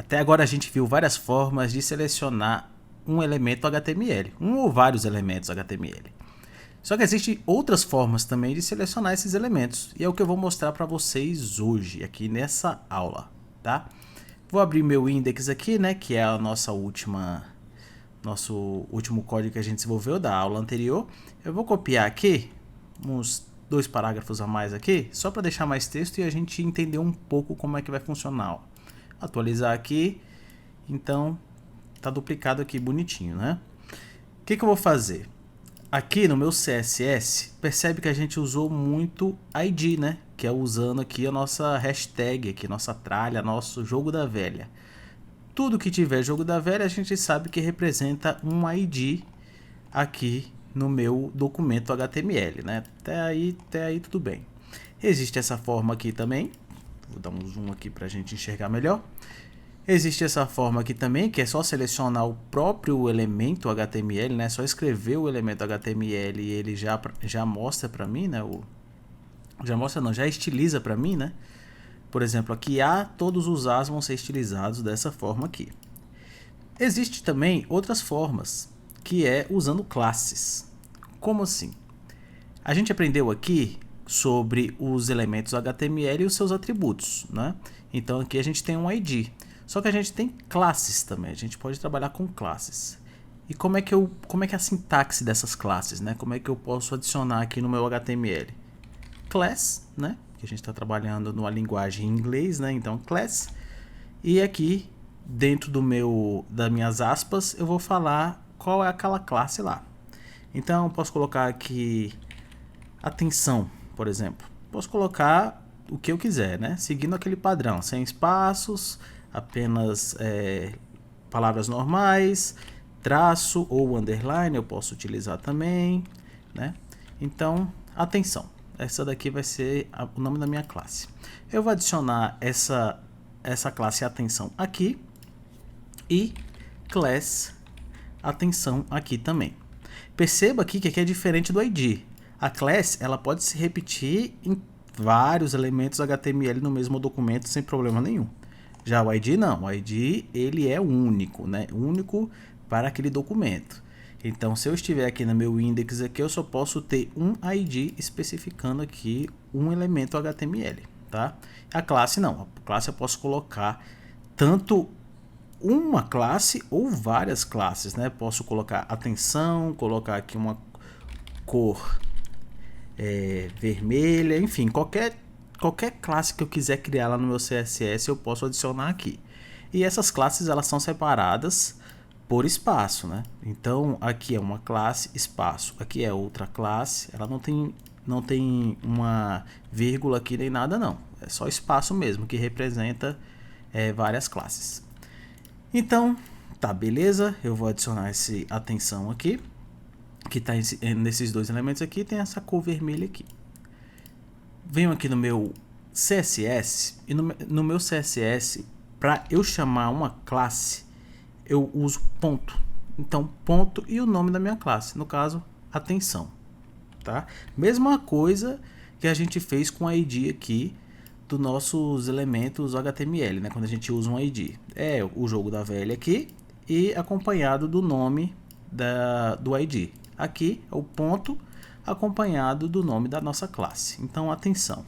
Até agora a gente viu várias formas de selecionar um elemento HTML, um ou vários elementos HTML. Só que existem outras formas também de selecionar esses elementos, e é o que eu vou mostrar para vocês hoje, aqui nessa aula, tá? Vou abrir meu index aqui, né, que é a nosso último código que a gente desenvolveu da aula anterior. Eu vou copiar aqui uns 2 parágrafos a mais aqui, só para deixar mais texto e a gente entender um pouco como é que vai funcionar. Ó. Atualizar aqui, então tá duplicado aqui bonitinho, né? O que eu vou fazer? Aqui no meu CSS, percebe que a gente usou muito ID, né? Que é usando aqui a nossa hashtag, aqui, nossa tralha, nosso jogo da velha. Tudo que tiver jogo da velha, a gente sabe que representa um ID aqui no meu documento HTML, né? Até aí tudo bem. Existe essa forma aqui também. Vou dar um zoom aqui para a gente enxergar melhor. Existe essa forma aqui também, que é só selecionar o próprio elemento HTML, né? Só escrever o elemento HTML e ele já mostra para mim, né? Já estiliza para mim, né? Por exemplo, aqui A, todos os As vão ser estilizados dessa forma aqui. Existe também outras formas, que é usando classes. Como assim? A gente aprendeu aqui sobre os elementos HTML e os seus atributos, né? Então aqui a gente tem um ID. Só que a gente tem classes também, a gente pode trabalhar com classes. E como é que é a sintaxe dessas classes, né? Como é que eu posso adicionar aqui no meu HTML? Class, né? Que a gente está trabalhando numa linguagem em inglês, né? Então class. E aqui dentro das minhas aspas eu vou falar qual é aquela classe lá. Então eu posso colocar aqui atenção, por exemplo. Posso colocar o que eu quiser, né? Seguindo aquele padrão, sem espaços, apenas palavras normais, traço ou underline eu posso utilizar também, né? Então, atenção. Essa daqui vai ser o nome da minha classe. Eu vou adicionar essa classe atenção aqui e class atenção aqui também. Perceba aqui que aqui é diferente do ID. A class ela pode se repetir em vários elementos HTML no mesmo documento sem problema nenhum. Já o ID não, o ID ele é único, né? Único para aquele documento. Então, se eu estiver aqui no meu index aqui, eu só posso ter um ID especificando aqui um elemento HTML, tá? A classe não, a classe eu posso colocar tanto uma classe ou várias classes, né? Posso colocar atenção, colocar aqui uma cor vermelha, enfim, qualquer classe que eu quiser criar lá no meu CSS eu posso adicionar aqui. E essas classes elas são separadas por espaço, né? Então aqui é uma classe, espaço, aqui é outra classe, ela não tem uma vírgula aqui nem nada não, é só espaço mesmo que representa várias classes. Então tá, beleza, eu vou adicionar esse atenção aqui, que está nesses dois elementos aqui, tem essa cor vermelha aqui. Venho aqui no meu CSS e no meu CSS, para eu chamar uma classe, eu uso ponto. Então, ponto e o nome da minha classe, no caso, atenção. Tá? Mesma coisa que a gente fez com a ID aqui dos nossos elementos HTML, né? Quando a gente usa um ID. É o jogo da velha aqui e acompanhado do nome do ID. Aqui é o ponto acompanhado do nome da nossa classe. Então, atenção.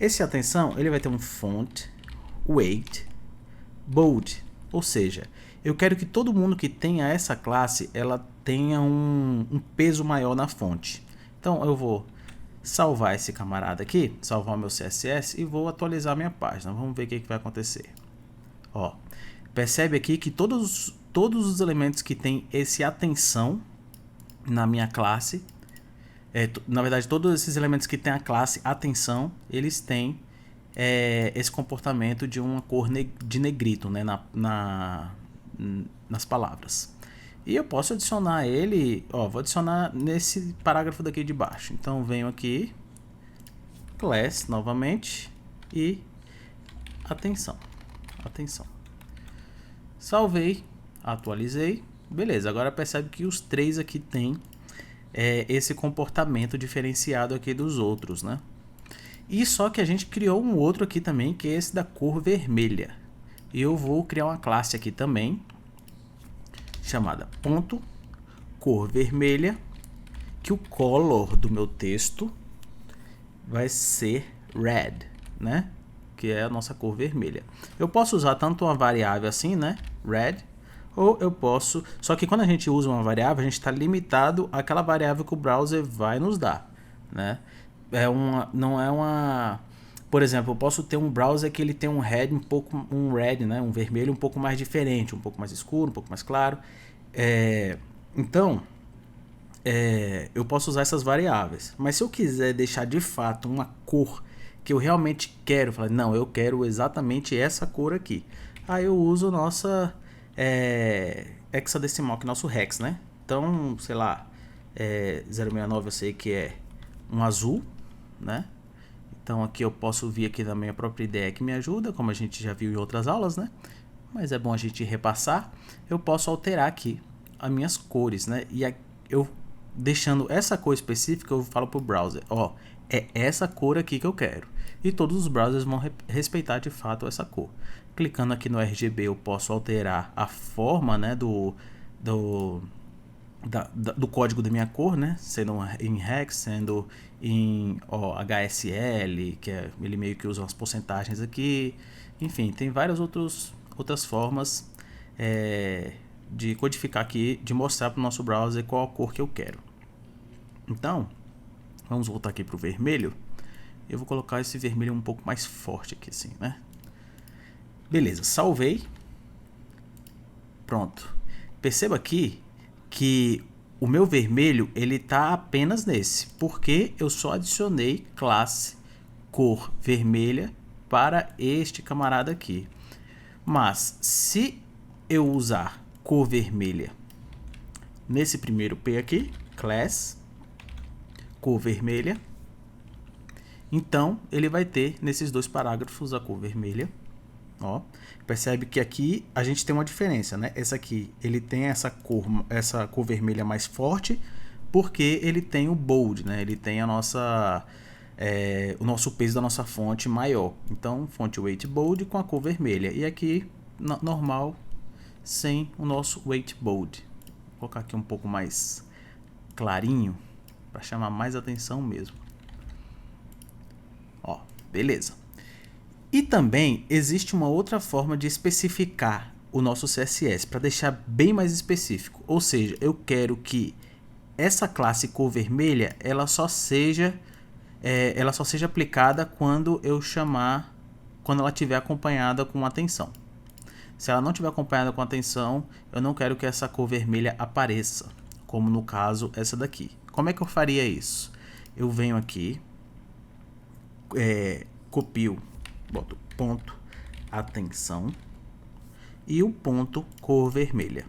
Esse atenção, ele vai ter um font, weight, bold, ou seja, eu quero que todo mundo que tenha essa classe, ela tenha um peso maior na fonte. Então, eu vou salvar esse camarada aqui, salvar o meu CSS e vou atualizar minha página. Vamos ver o que vai acontecer. Ó, percebe aqui que todos os elementos que tem esse atenção na minha classe, na verdade todos esses elementos que tem a classe atenção, eles têm esse comportamento de uma cor de negrito, né, nas palavras. E eu posso adicionar ele, ó, vou adicionar nesse parágrafo daqui de baixo. Então venho aqui, class novamente e atenção. Salvei, atualizei. Beleza, agora percebe que os três aqui tem esse comportamento diferenciado aqui dos outros, né? E só que a gente criou um outro aqui também, que é esse da cor vermelha. E eu vou criar uma classe aqui também, chamada ponto cor vermelha, que o color do meu texto vai ser red, né? Que é a nossa cor vermelha. Eu posso usar tanto uma variável assim, né? Red, ou eu posso... Só que quando a gente usa uma variável, a gente está limitado àquela variável que o browser vai nos dar, né? Não é uma... Por exemplo, eu posso ter um browser que ele tem um red né? Um vermelho um pouco mais diferente, um pouco mais escuro, um pouco mais claro. Então, eu posso usar essas variáveis. Mas se eu quiser deixar de fato uma cor que eu realmente quero, falar, não, eu quero exatamente essa cor aqui. Aí eu uso nossa hexadecimal, que é nosso hex, né? Então, sei lá, 069 eu sei que é um azul, né? Então aqui eu posso vir aqui na minha própria ideia que me ajuda, como a gente já viu em outras aulas, né? Mas é bom a gente repassar. Eu posso alterar aqui as minhas cores, né? E eu deixando essa cor específica, eu falo para o browser, ó, é essa cor aqui que eu quero. E todos os browsers vão respeitar de fato essa cor. Clicando aqui no RGB, eu posso alterar a forma, né, do código da minha cor, né, sendo em hex, sendo em HSL, que ele meio que usa umas porcentagens aqui. Enfim, tem várias outras formas de codificar aqui, de mostrar para o nosso browser qual a cor que eu quero. Então, vamos voltar aqui para o vermelho. Eu vou colocar esse vermelho um pouco mais forte aqui, assim, né? Beleza, salvei. Pronto. Perceba aqui que o meu vermelho, ele tá apenas nesse, porque eu só adicionei classe cor vermelha para este camarada aqui. Mas, se eu usar cor vermelha nesse primeiro P aqui, class cor vermelha, então ele vai ter nesses dois parágrafos a cor vermelha. Ó, percebe que aqui a gente tem uma diferença, né? Essa aqui ele tem essa cor vermelha mais forte, porque ele tem o bold, né? Ele tem a nossa o nosso peso da nossa fonte maior. Então, fonte weight bold com a cor vermelha. E aqui normal sem o nosso weight bold. Vou colocar aqui um pouco mais clarinho para chamar mais atenção mesmo. Ó, beleza. E também existe uma outra forma de especificar o nosso CSS para deixar bem mais específico. Ou seja, eu quero que essa classe cor vermelha ela só seja aplicada quando eu chamar, quando ela estiver acompanhada com atenção. Se ela não estiver acompanhada com atenção, eu não quero que essa cor vermelha apareça, como no caso essa daqui. Como é que eu faria isso? Eu venho aqui, copio, boto ponto atenção e o ponto cor vermelha,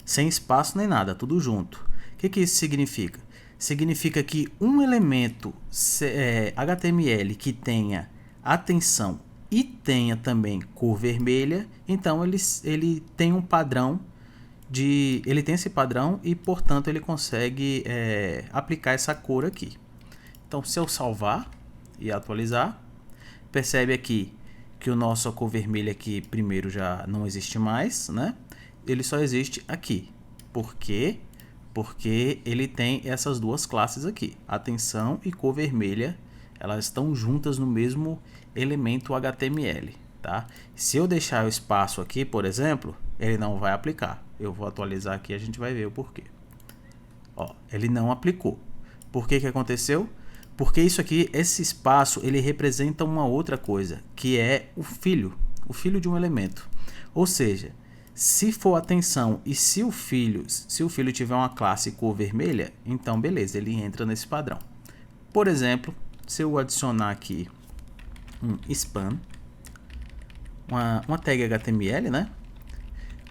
sem espaço nem nada, tudo junto. O que isso significa? Significa que um elemento HTML que tenha atenção e tenha também cor vermelha, então ele tem um padrão ele tem esse padrão e portanto ele consegue aplicar essa cor aqui. Então, se eu salvar e atualizar, percebe aqui que o nosso cor vermelha aqui primeiro já não existe mais, né? Ele só existe aqui. Por quê? Porque ele tem essas duas classes aqui, atenção e cor vermelha, elas estão juntas no mesmo elemento HTML, tá? Se eu deixar o espaço aqui, por exemplo, ele não vai aplicar. Eu vou atualizar aqui e a gente vai ver o porquê. Ó, ele não aplicou. Por que aconteceu? Porque isso aqui, esse espaço, ele representa uma outra coisa, que é o filho de um elemento. Ou seja, se for atenção e se o filho tiver uma classe cor vermelha, então beleza, ele entra nesse padrão. Por exemplo, se eu adicionar aqui um span, uma tag HTML, né?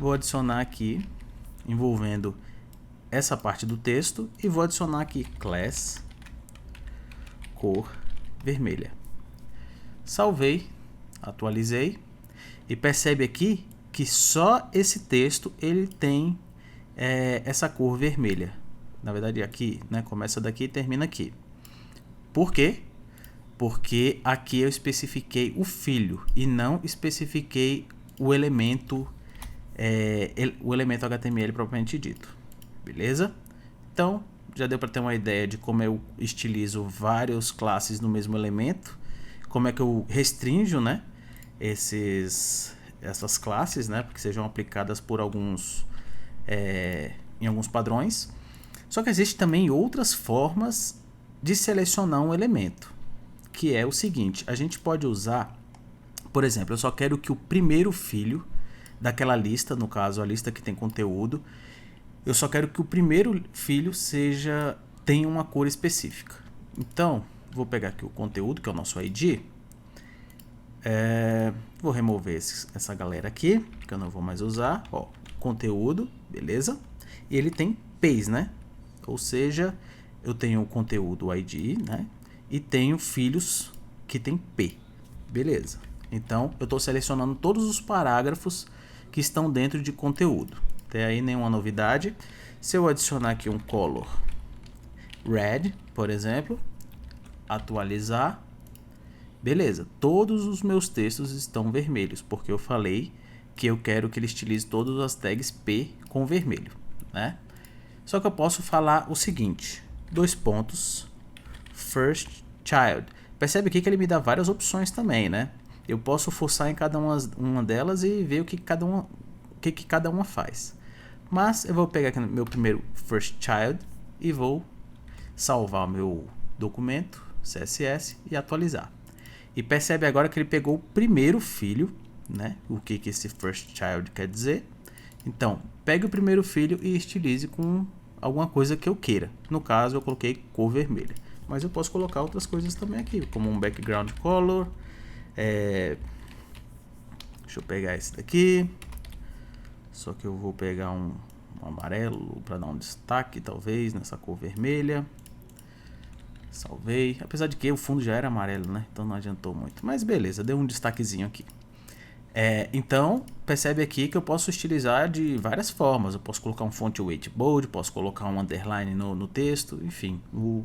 Vou adicionar aqui, envolvendo essa parte do texto, e vou adicionar aqui class cor vermelha. Salvei, atualizei e percebe aqui que só esse texto ele tem essa cor vermelha. Na verdade aqui, né, começa daqui e termina aqui. Por quê? Porque aqui eu especifiquei o filho e não especifiquei o elemento HTML propriamente dito, beleza? Então, já deu para ter uma ideia de como eu estilizo várias classes no mesmo elemento, como é que eu restringo, né, essas classes, né, para que sejam aplicadas por em alguns padrões. Só que existe também outras formas de selecionar um elemento, que é o seguinte: a gente pode usar, por exemplo, eu só quero que o primeiro filho daquela lista, no caso a lista que tem conteúdo, eu só quero que o primeiro filho tenha uma cor específica. Então, vou pegar aqui o conteúdo, que é o nosso ID. Vou remover essa galera aqui, que eu não vou mais usar. Ó, conteúdo, beleza? E ele tem P's, né? Ou seja, eu tenho o conteúdo ID, né? E tenho filhos que tem P. Beleza. Então, eu estou selecionando todos os parágrafos que estão dentro de conteúdo. Até aí nenhuma novidade. Se eu adicionar aqui um color red, por exemplo, atualizar, beleza, todos os meus textos estão vermelhos, porque eu falei que eu quero que ele estilize todas as tags P com vermelho, né? Só que eu posso falar o seguinte: first child. Percebe aqui que ele me dá várias opções também, né? Eu posso forçar em cada uma delas e ver o que cada uma faz. Mas eu vou pegar aqui no meu primeiro first child e vou salvar o meu documento CSS e atualizar. E percebe agora que ele pegou o primeiro filho, né? O que esse first child quer dizer? Então, pegue o primeiro filho e estilize com alguma coisa que eu queira. No caso, eu coloquei cor vermelha. Mas eu posso colocar outras coisas também aqui, como um background color. Deixa eu pegar esse daqui. Só que eu vou pegar um amarelo para dar um destaque, talvez, nessa cor vermelha. Salvei. Apesar de que o fundo já era amarelo, né? Então não adiantou muito. Mas beleza, deu um destaquezinho aqui. Então, percebe aqui que eu posso estilizar de várias formas. Eu posso colocar um font weight bold, posso colocar um underline no texto, enfim. O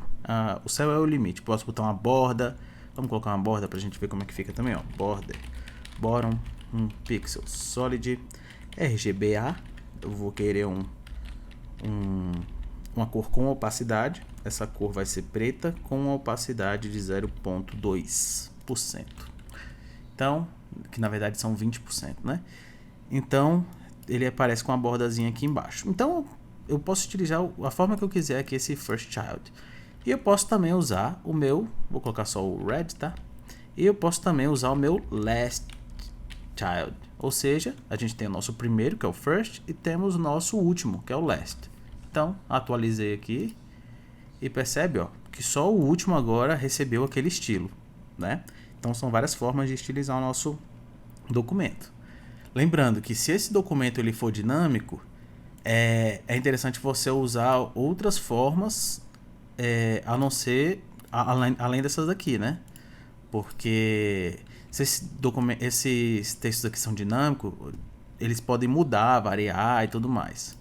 céu é o limite. Posso botar uma borda. Vamos colocar uma borda pra gente ver como é que fica também, ó. Border, bottom, um pixel solid, RGBA. Eu vou querer uma cor com opacidade. Essa cor vai ser preta com uma opacidade de 0,2%. Então, que na verdade são 20%, né? Então, ele aparece com uma bordazinha aqui embaixo. Então, eu posso utilizar a forma que eu quiser aqui esse first child. E eu posso também usar o meu, vou colocar só o red, tá? E eu posso também usar o meu last child. Ou seja, a gente tem o nosso primeiro, que é o first, e temos o nosso último, que é o last. Então, atualizei aqui e percebe, ó, que só o último agora recebeu aquele estilo, né? Então, são várias formas de estilizar o nosso documento. Lembrando que se esse documento ele for dinâmico, é interessante você usar outras formas, a não ser, além dessas daqui, né? Porque se esses textos aqui são dinâmicos, eles podem mudar, variar e tudo mais.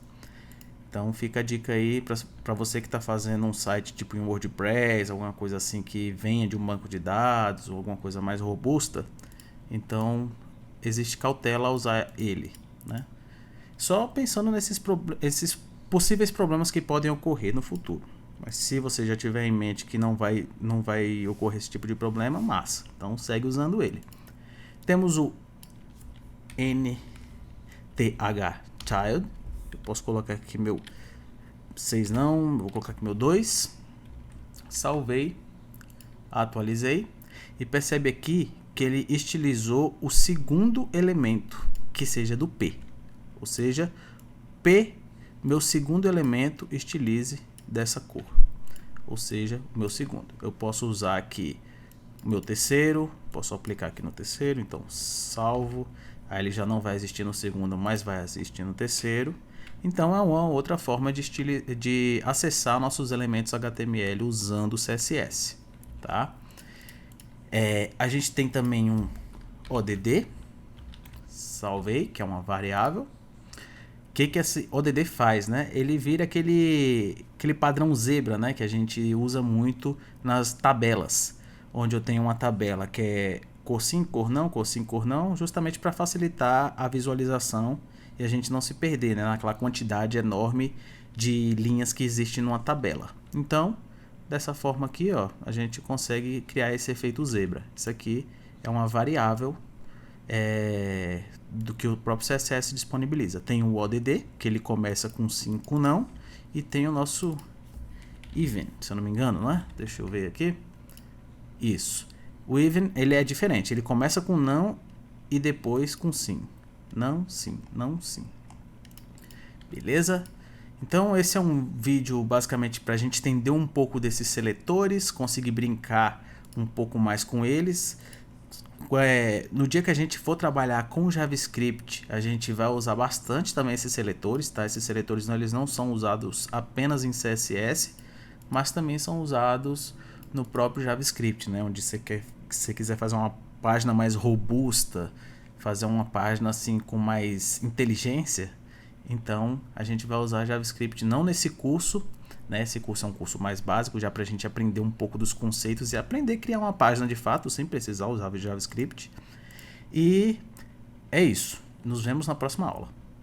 Então fica a dica aí para você que está fazendo um site tipo em WordPress, alguma coisa assim que venha de um banco de dados ou alguma coisa mais robusta. Então existe cautela a usar ele, né? Só pensando esses possíveis problemas que podem ocorrer no futuro. Mas se você já tiver em mente que não vai ocorrer esse tipo de problema, massa. Então segue usando ele. Temos o NTH Child. Eu posso colocar aqui meu 6 não, vou colocar aqui meu 2. Salvei, atualizei. E percebe aqui que ele estilizou o segundo elemento, que seja do P. Ou seja, P, meu segundo elemento, estilize dessa cor. Ou seja, o meu segundo. Eu posso usar aqui o meu terceiro, posso aplicar aqui no terceiro, então salvo. Aí ele já não vai existir no segundo, mas vai existir no terceiro. Então é uma outra forma de acessar nossos elementos HTML usando o CSS, tá? A gente tem também um ODD, salvei, que é uma variável. O que esse ODD faz, né? Ele vira aquele padrão zebra, né? Que a gente usa muito nas tabelas, onde eu tenho uma tabela que é cor sim, cor não, cor sim, cor não, justamente para facilitar a visualização e a gente não se perder, né, naquela quantidade enorme de linhas que existe numa tabela. Então, dessa forma aqui, ó, a gente consegue criar esse efeito zebra. Isso aqui é uma variável do que o próprio CSS disponibiliza. Tem o ODD, que ele começa com sim, com não, e tem o nosso even, se eu não me engano, não é? Deixa eu ver aqui. Isso. O even, ele é diferente. Ele começa com não e depois com sim. Não, sim, não, sim. Beleza? Então esse é um vídeo basicamente para a gente entender um pouco desses seletores, conseguir brincar um pouco mais com eles. No dia que a gente for trabalhar com JavaScript, a gente vai usar bastante também esses seletores, tá? Esses seletores eles não são usados apenas em CSS, mas também são usados no próprio JavaScript, né? Onde você quiser fazer uma página mais robusta, fazer uma página assim com mais inteligência, então a gente vai usar JavaScript não nesse curso, né? Esse curso é um curso mais básico, já para a gente aprender um pouco dos conceitos e aprender a criar uma página de fato, sem precisar usar o JavaScript. E é isso. Nos vemos na próxima aula.